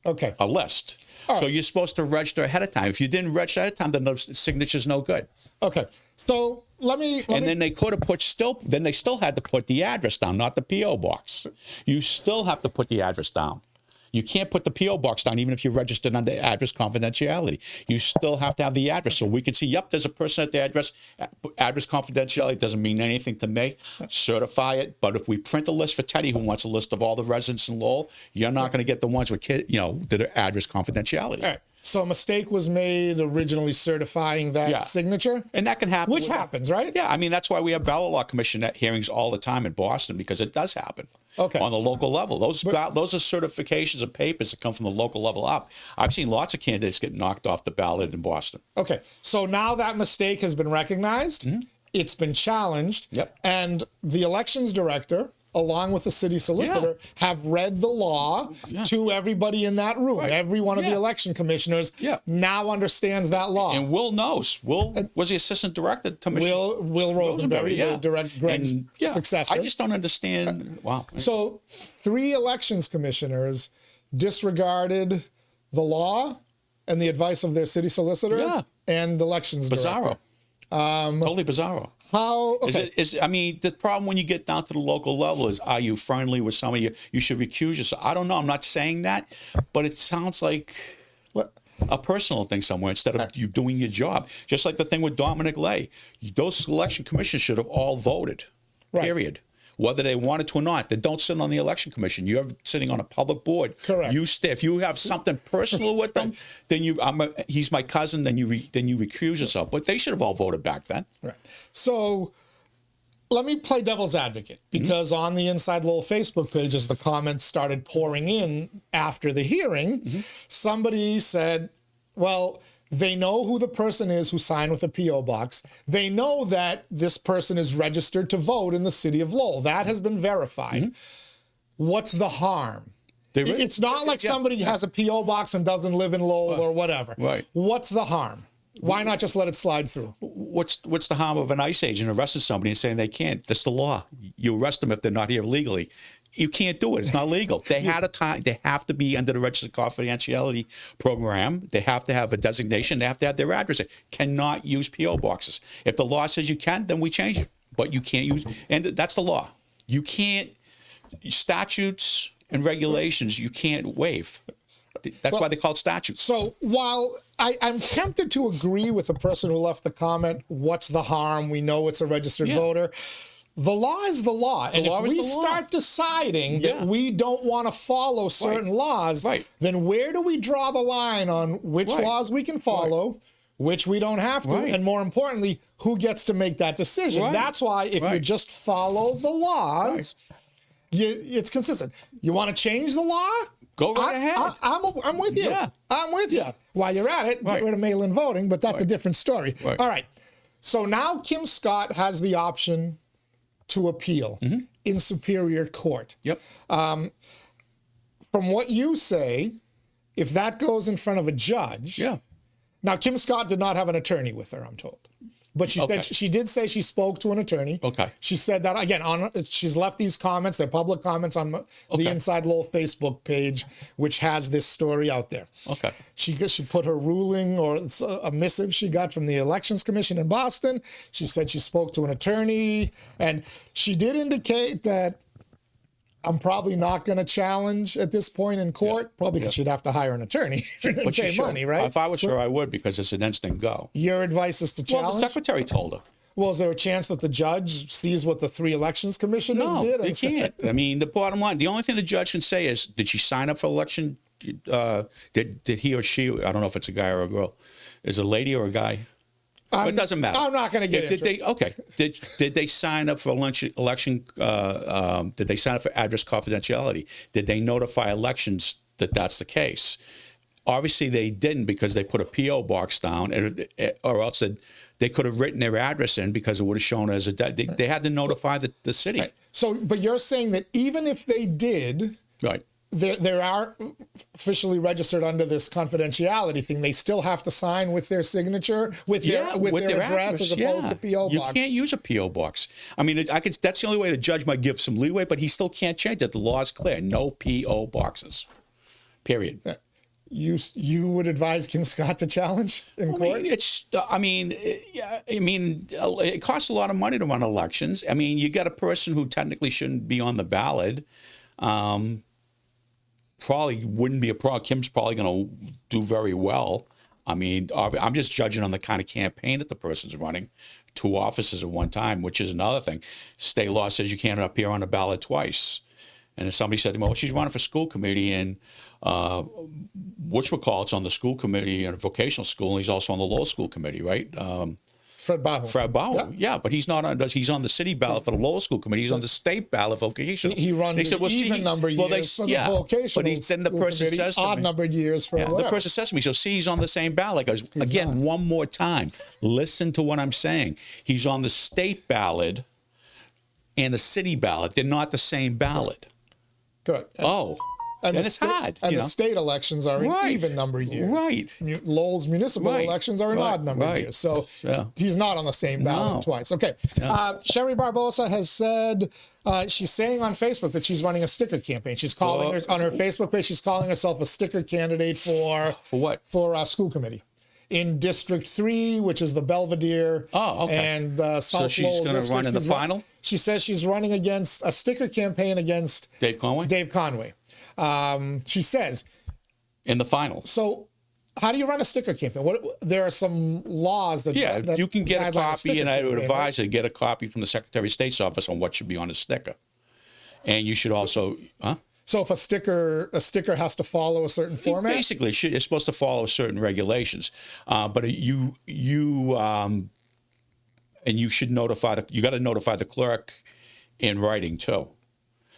Okay. A list. So you're supposed to register ahead of time. If you didn't register ahead of time, then the signature's no good. Okay. So then they could have then they still had to put the address down, not the P.O. box. You still have to put the address down. You can't put the P.O. box down even if you're registered under address confidentiality. You still have to have the address so we can see, yep, there's a person at the address. Address confidentiality doesn't mean anything to me. Certify it. But if we print a list for Teddy, who wants a list of all the residents in Lowell, you're not going to get the ones with that are address confidentiality. All right. So a mistake was made originally certifying that signature? And that can happen. Which happens, right? Yeah. I mean, that's why we have ballot law commission hearings all the time in Boston, because it does happen. Okay. On the local level. Those are certifications of papers that come from the local level up. I've seen lots of candidates get knocked off the ballot in Boston. Okay. So now that mistake has been recognized. It's been challenged. Yep. And the elections director, along with the city solicitor, have read the law to everybody in that room. Right. Every one of the election commissioners now understands that law. And Will knows. Will was the assistant director to Will Rosenberry, the Greg's successor. I just don't understand. Wow. So 3 elections commissioners disregarded the law and the advice of their city solicitor and elections director. Totally bizarro. How? Okay. I mean, the problem when you get down to the local level is, are you friendly with somebody? You should recuse yourself. I don't know. I'm not saying that, but it sounds like. a personal thing somewhere instead of you doing your job. Just like the thing with Dominic Lay. Those election commissioners should have all voted, period. Whether they wanted to or not. They don't sit on the election commission. You're sitting on a public board. Correct. If you have something personal with them, then he's my cousin. Then you recuse yourself. But they should have all voted back then. Right. So let me play devil's advocate, because on the Inside Lowell Facebook page, as the comments started pouring in after the hearing, somebody said, well, they know who the person is who signed with a P.O. box. They know that this person is registered to vote in the city of Lowell. That has been verified. What's the harm? It's not like somebody has a P.O. box and doesn't live in Lowell or whatever. Right. What's the harm? Why not just let it slide through? What's the harm of an ICE agent arresting somebody and saying they can't? That's the law. You arrest them if they're not here legally. You can't do it. It's not legal. They had a time. They have to be under the registered confidentiality program. They have to have a designation. They have to have their address. They cannot use P.O. boxes. If the law says you can, then we change it. But you can't use, and that's the law. You can't, statutes and regulations, you can't waive. That's why they call it statutes. So while I'm tempted to agree with the person who left the comment, what's the harm? We know it's a registered voter. The law is the law. And if we start deciding that we don't want to follow certain laws, then where do we draw the line on which laws we can follow, which we don't have to, and more importantly, who gets to make that decision? That's why if you just follow the laws, it's consistent. You want to change the law? Go right ahead. I'm with you. Yeah. I'm with you. While you're at it, get rid of mail-in voting, but that's a different story. All right. So now Kim Scott has the option to appeal in Superior Court. From what you say, if that goes in front of a judge, now Kim Scott did not have an attorney with her, I'm told. But she did say she spoke to an attorney. She said that, again, she's left these comments, they're public comments on the Inside Lowell Facebook page, which has this story out there. She put her ruling, or a missive she got from the Elections Commission in Boston. She said she spoke to an attorney, and she did indicate that I'm probably not going to challenge at this point in court, probably because she'd have to hire an attorney and pay money, right? If I was her, I would, because it's an instant go. Your advice is to challenge? Well, the secretary told her. Well, is there a chance that the judge sees what the 3 elections commissioners did? No, they can't. I mean, the bottom line, the only thing the judge can say is, did she sign up for election? Did he or she, I don't know if it's a guy or a girl, is it a lady or a guy? But it doesn't matter. I'm not going to get into it. Did they sign up for election? Did they sign up for address confidentiality? Did they notify elections that that's the case? Obviously, they didn't, because they put a P.O. box down, or else they could have written their address in, because it would have shown as a they had to notify the city. So, but you're saying that even if they did, they are officially registered under this confidentiality thing. They still have to sign with their signature, with their address, as opposed to P.O. box. You can't use a P.O. box. I mean, that's the only way the judge might give some leeway, but he still can't change it. The law is clear. No P.O. boxes. Period. You would advise Kim Scott to challenge in court? It costs a lot of money to run elections. I mean, you got a person who technically shouldn't be on the ballot. Probably wouldn't be a problem. Kim's probably going to do very well. I mean, I'm just judging on the kind of campaign that the person's running. 2 offices at one time, which is another thing. State law says you can't appear on a ballot twice. And if somebody said to me, well, she's running for school committee, and whatchamacallit's on the school committee and a vocational school, and he's also on the Lowell school committee, right? Fred Bahu. Yeah, but he's not on. He's on the city ballot for the Lowell school committee. He's on the state ballot vocational. He runs even number years for the vocational. But then the person says to me, odd numbered years for whatever. The person says to me, so see, he's on the same ballot. I goes, again, one more time, listen to what I'm saying. He's on the state ballot and the city ballot. They're not the same ballot. Correct. And it's hard. And the state elections are in even number years. Lowell's municipal elections are in odd number years. So he's not on the same ballot twice. Okay. Sherry Barbosa has said, she's saying on Facebook that she's running a sticker campaign. She's calling on her Facebook page, she's calling herself a sticker candidate for what? For school committee. In District 3, which is the Belvedere and South Lowell. So she's going to run in the final? She says she's running against a sticker campaign against Dave Conway. She says in the final. So How do you run a sticker campaign? There are some laws that that you can get a guideline copy, and I would campaign, advise you to get a copy from the Secretary of State's office on what should be on a sticker. And you should also, So if a sticker has to follow a certain format? Basically, it's supposed to follow certain regulations, but you should notify you got to notify the clerk in writing too,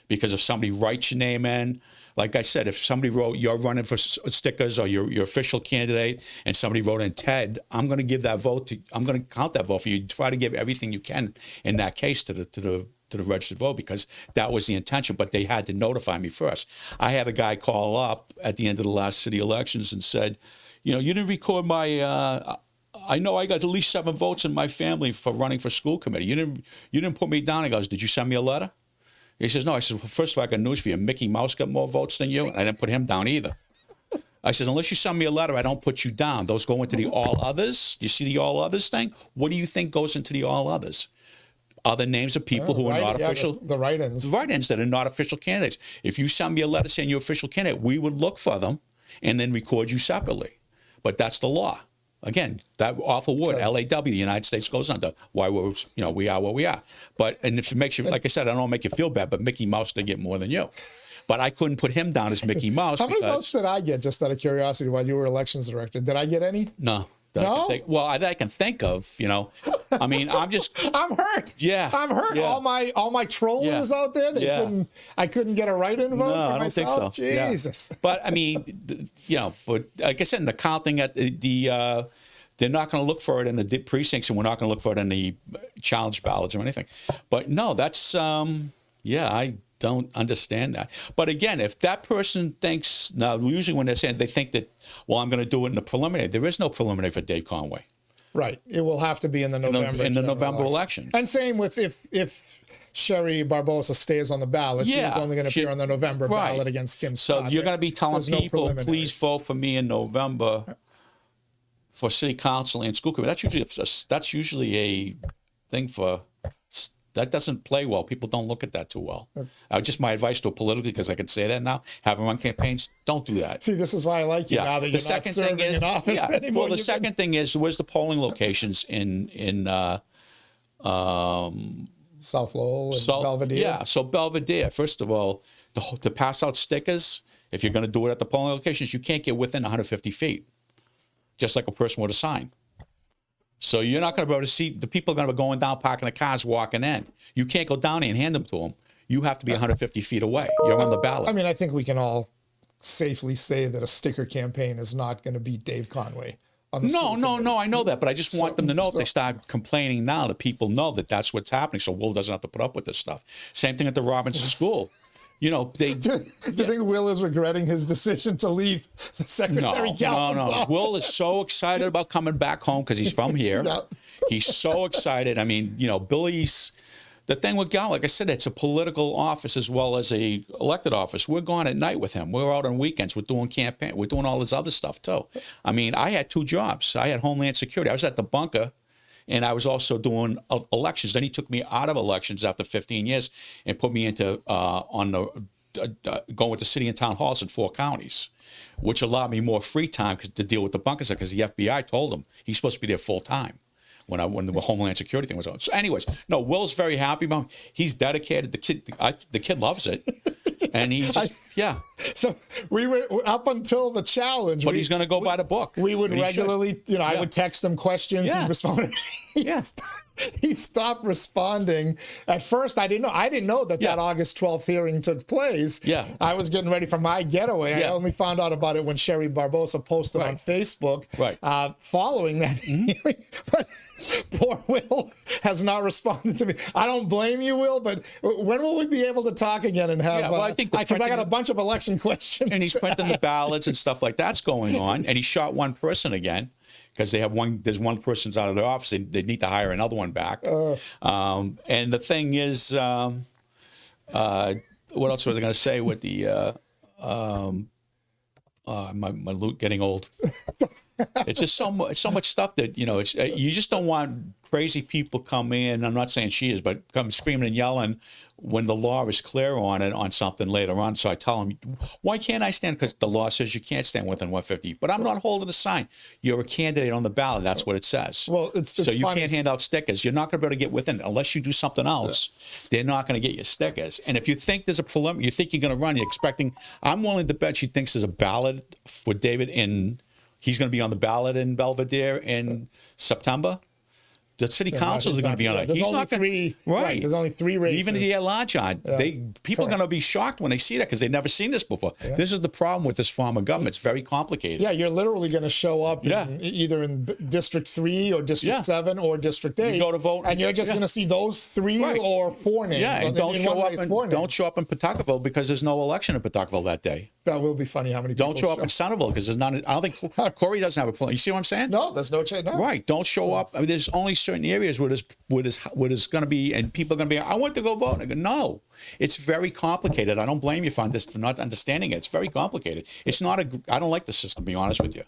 because if somebody writes your name in, like I said, if somebody wrote you're running for stickers or your official candidate, and somebody wrote in Ted, I'm going to give that vote I'm going to count that vote for you. Try to give everything you can in that case to the registered vote, because that was the intention, but they had to notify me first. I had a guy call up at the end of the last city elections and said, you didn't record my, I know I got at least 7 votes in my family for running for school committee. You didn't put me down. He goes, did you send me a letter? He says, no. I said, well, first of all, I got news for you. Mickey Mouse got more votes than you. I didn't put him down either. I said, unless you send me a letter, I don't put you down. Those go into the all others. You see the all others thing? What do you think goes into the all others? Other names of people who are not official. The write-ins. The write-ins that are not official candidates. If you send me a letter saying you're official candidate, we would look for them and then record you separately. But that's the law. Again, that awful word, LAW, the United States goes under. Why we are what we are. And if it makes you, like I said, I don't want to make you feel bad, but Mickey Mouse did get more than you. But I couldn't put him down as Mickey Mouse. How many votes did I get, just out of curiosity, while you were elections director? Did I get any? No. No? That I can think of, I mean, I'm hurt. Yeah. I'm hurt. Yeah. All my trollers out there, I couldn't get a write-in vote for I myself. don't think so. Jesus. Yeah. But I mean, but like I said, in the counting at they're not going to look for it in the precincts, and we're not going to look for it in the challenge ballots or anything. But no, that's I don't understand that. But again, if that person thinks, now usually when they're saying, they think that, well, I'm going to do it in the preliminary. There is no preliminary for Dave Conway. Right. It will have to be in the November in the November election. And same with if Sherry Barbosa stays on the ballot, she's only going to appear on the November ballot against Kim Scott. So you're going to be telling people, please vote for me in November for city council and school committee. That's usually a thing for. That doesn't play well. People don't look at that too well. Just my advice to a political, because I can say that now, having run campaigns, don't do that. See, this is why I like you now that you're not serving in office anymore. Well, the second thing is, where's the polling locations in South Lowell and Belvedere? Yeah, so Belvedere, first of all, to pass out stickers, if you're going to do it at the polling locations, you can't get within 150 feet, just like a person with a sign. So you're not going to be able to see, the people are going to be going down, parking the cars, walking in. You can't go down there and hand them to them. You have to be 150 feet away. You're on the ballot. I mean, I think we can all safely say that a sticker campaign is not going to beat Dave Conway. No, I know that, but I just want them to know, if they start complaining now, that people know that that's what's happening, so Will doesn't have to put up with this stuff. Same thing at the Robinson School. Do you think Will is regretting his decision to leave the Secretary Galvin's office? Will is so excited about coming back home because he's from here. He's so excited. I mean, Billy's, the thing with Galvin, like I said, it's a political office as well as a elected office. We're gone at night with him. We're out on weekends. We're doing campaign. We're doing all this other stuff too. I mean, I had 2 jobs. I had Homeland Security. I was at the bunker, and I was also doing elections. Then he took me out of elections after 15 years and put me into going with the city and town halls in 4 counties, which allowed me more free time to deal with the bunkers, because the FBI told him he's supposed to be there full time when the Homeland Security thing was on. So anyways, no, Will's very happy about him. He's dedicated. The kid loves it. And he just, So we were up until the challenge. But he's going to go by the book. We would regularly, I would text him questions and respond. He stopped responding. At first, I didn't know that August 12th hearing took place. I was getting ready for my getaway. I only found out about it when Sherry Barbosa posted on Facebook following that hearing. But poor Will has not responded to me. I don't blame you, Will, but when will we be able to talk again and have, I think because I got a bunch of election questions. And he's printing the ballots and stuff like that's going on. And he shot one person again, because there's one person's out of their office. They need to hire another one back. And the thing is, what else was I going to say with the, my loot getting old. It's just so much stuff that, you just don't want crazy people come in. I'm not saying she is, but come screaming and yelling when the law is clear on it, on something later on. So I tell them, why can't I stand? Because the law says you can't stand within 150. But I'm not holding a sign. You're a candidate on the ballot. That's what it says. Well, it's so you funny. can't hand out stickers. You're not going to be able to get within unless you do something else. They're not going to get your stickers. And if you think there's a preliminary, you think you're going to run, you're expecting. I'm willing to bet she thinks there's a ballot for David in. He's going to be on the ballot in Belvedere in September. The city councils are going to be on it. There's only three. Right. There's only 3 races. Even the at-large on. People are going to be shocked when they see that because they've never seen this before. Yeah. This is the problem with this form of government. It's very complicated. Yeah, you're literally going to show up either in District 3 or District 7 or District 8. You go to vote. And you're just going to see those 3 or 4 names. Yeah, and don't show up in Pawtuckaville because there's no election in Pawtuckaville that day. That will be funny how many people don't show up in Centerville because there's not. I don't think Corey doesn't have a plan. You see what I'm saying? No, there's no change. No. Right. Don't show up. I mean, there's only certain areas where there's going to be, and people are going to be, I want to go vote. I go, no. It's very complicated. I don't blame you for not understanding it. It's very complicated. It's not I don't like the system, to be honest with you.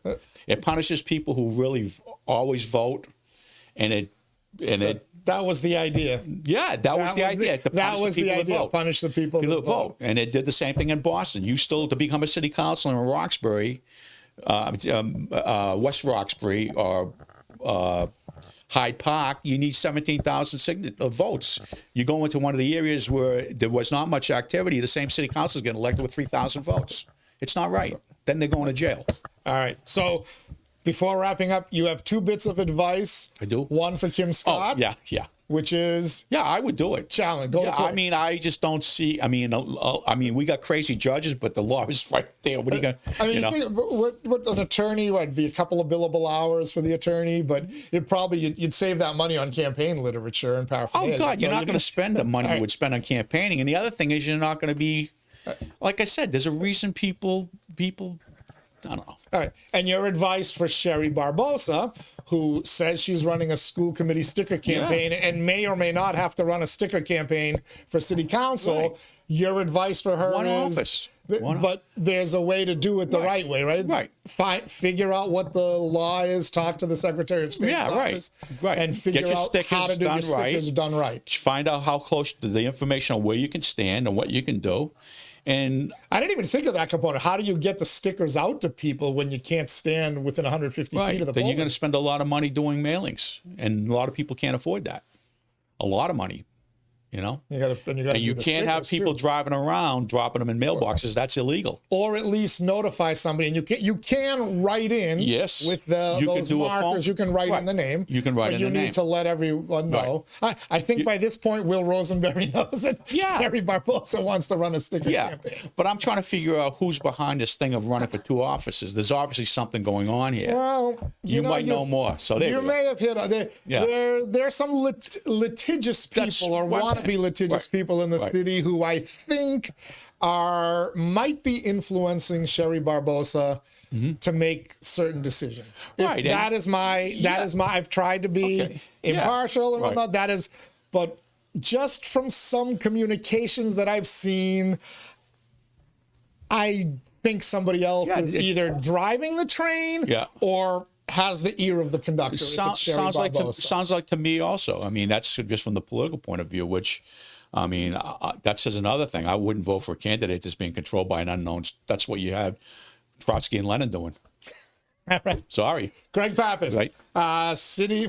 It punishes people who really always vote, that was the idea. Yeah, that was the idea. That was the idea. Punish the people that vote. And it did the same thing in Boston. You still, to become a city councilor in Roxbury, West Roxbury, or Hyde Park, you need 17,000 votes. You go into one of the areas where there was not much activity, the same city council is getting elected with 3,000 votes. It's not right. Then they're going to jail. All right. So before wrapping up, you have 2 bits of advice. I do. One for Kim Scott. Oh, yeah. Which is? Yeah, I would do it. Challenge. Go to court. I mean, I just don't see. I mean, we got crazy judges, but the law is right there. What are you going to? I mean, you think, what an attorney would be a couple of billable hours for the attorney, but you'd save that money on campaign literature and paraphernalia. Oh God, you're not going to spend the money you would spend on campaigning. And the other thing is, you're not going to be. Like I said, there's a reason people. I don't know. All right. And your advice for Sherry Barbosa, who says she's running a school committee sticker campaign and may or may not have to run a sticker campaign for city council, right. Your advice for her is... But there's a way to do it the right way, right? Right. Figure out what the law is, talk to the Secretary of State's office, right. And figure out how to do your stickers done right. Find out how close to the information on where you can stand and what you can do. And I didn't even think of that component. How do you get the stickers out to people when you can't stand within 150 feet of the Then you're going to spend a lot of money doing mailings, and a lot of people can't afford that. A lot of money, you know. You can't have people driving around dropping them in mailboxes. That's illegal. Or at least notify somebody, and you can write in. Yes. With those markers, you can write in the name. You can write in the name. But you need to let everyone know. Right. I think by this point, Will Rosenberry knows that Sherry Barbosa wants to run a sticker campaign. But I'm trying to figure out who's behind this thing of running for 2 offices. There's obviously something going on here. Well, you might know more. So you may have hit on there are some litigious people or wannabe litigious people in the city who I think might be influencing Sherry Barbosa to make certain decisions. Right. That is my I've tried to be impartial and whatnot. That is, but just from some communications that I've seen, I think somebody else is either driving the train or has the ear of the conductor. Sounds like to me also. I mean, that's just from the political point of view, which, I mean, that says another thing. I wouldn't vote for a candidate that's being controlled by an unknown. That's what you have Trotsky and Lenin doing. Right. Sorry. Greg Pappas,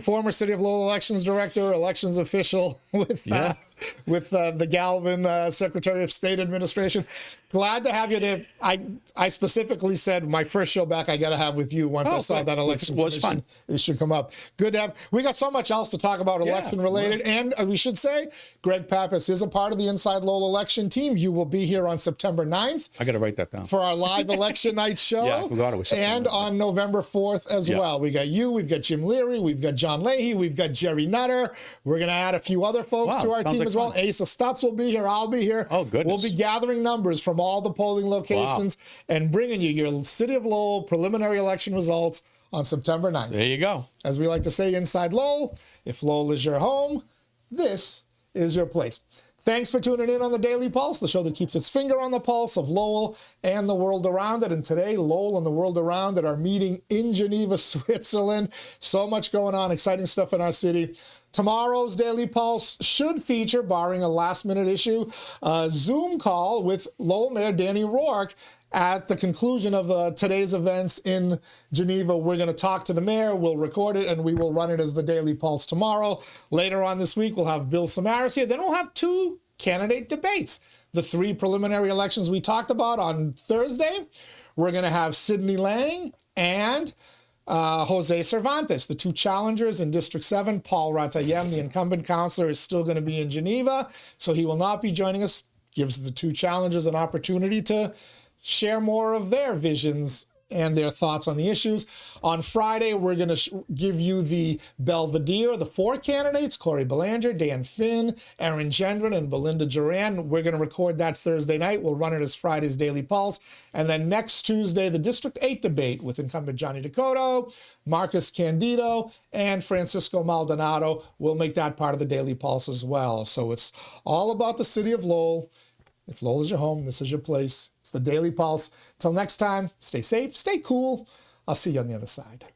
former City of Lowell Elections Director, elections official with the Galvin Secretary of State Administration. Glad to have you there. I specifically said my first show back I got to have with you once I saw that election. It was fun. It should come up. Good to have. We got so much else to talk about election related, and we should say Greg Pappas is a part of the Inside Lowell election team. You will be here on September 9th. I got to write that down for our live election night show. Yeah, I forgot it was September. And on November 4th as well. We got you. We've got Jim Leary. We've got John Leahy. We've got Jerry Nutter. We're going to add a few other folks to our team as well. Asa Stutz will be here. I'll be here. Oh, goodness. We'll be gathering numbers from all the polling locations and bringing you your City of Lowell preliminary election results on September 9th. There you go. As we like to say inside Lowell, if Lowell is your home, this is your place. Thanks for tuning in on the Daily Pulse, the show that keeps its finger on the pulse of Lowell and the world around it. And today, Lowell and the world around it are meeting in Geneva, Switzerland. So much going on, exciting stuff in our city. Tomorrow's Daily Pulse should feature, barring a last-minute issue, a Zoom call with Lowell Mayor Danny Rourke. At the conclusion of today's events in Geneva, we're going to talk to the mayor, we'll record it, and we will run it as the Daily Pulse tomorrow. Later on this week, we'll have Bill Samaras here. Then we'll have 2 candidate debates. The 3 preliminary elections we talked about on Thursday. We're going to have Sidney Lang and Jose Cervantes, the 2 challengers in District 7. Paul Ratayem, the incumbent councillor, is still going to be in Geneva, so he will not be joining us. Gives the 2 challengers an opportunity to share more of their visions and their thoughts on the issues. On Friday, we're going to give you the Belvedere, the 4 candidates, Corey Belanger, Dan Finn, Aaron Gendron, and Belinda Duran. We're going to record that Thursday night. We'll run it as Friday's Daily Pulse. And then next Tuesday, the District 8 debate with incumbent Johnny Dakota, Marcus Candido, and Francisco Maldonado. We'll make that part of the Daily Pulse as well. So it's all about the city of Lowell. If Lowell is your home, this is your place. It's the Daily Pulse. Till next time, stay safe, stay cool. I'll see you on the other side.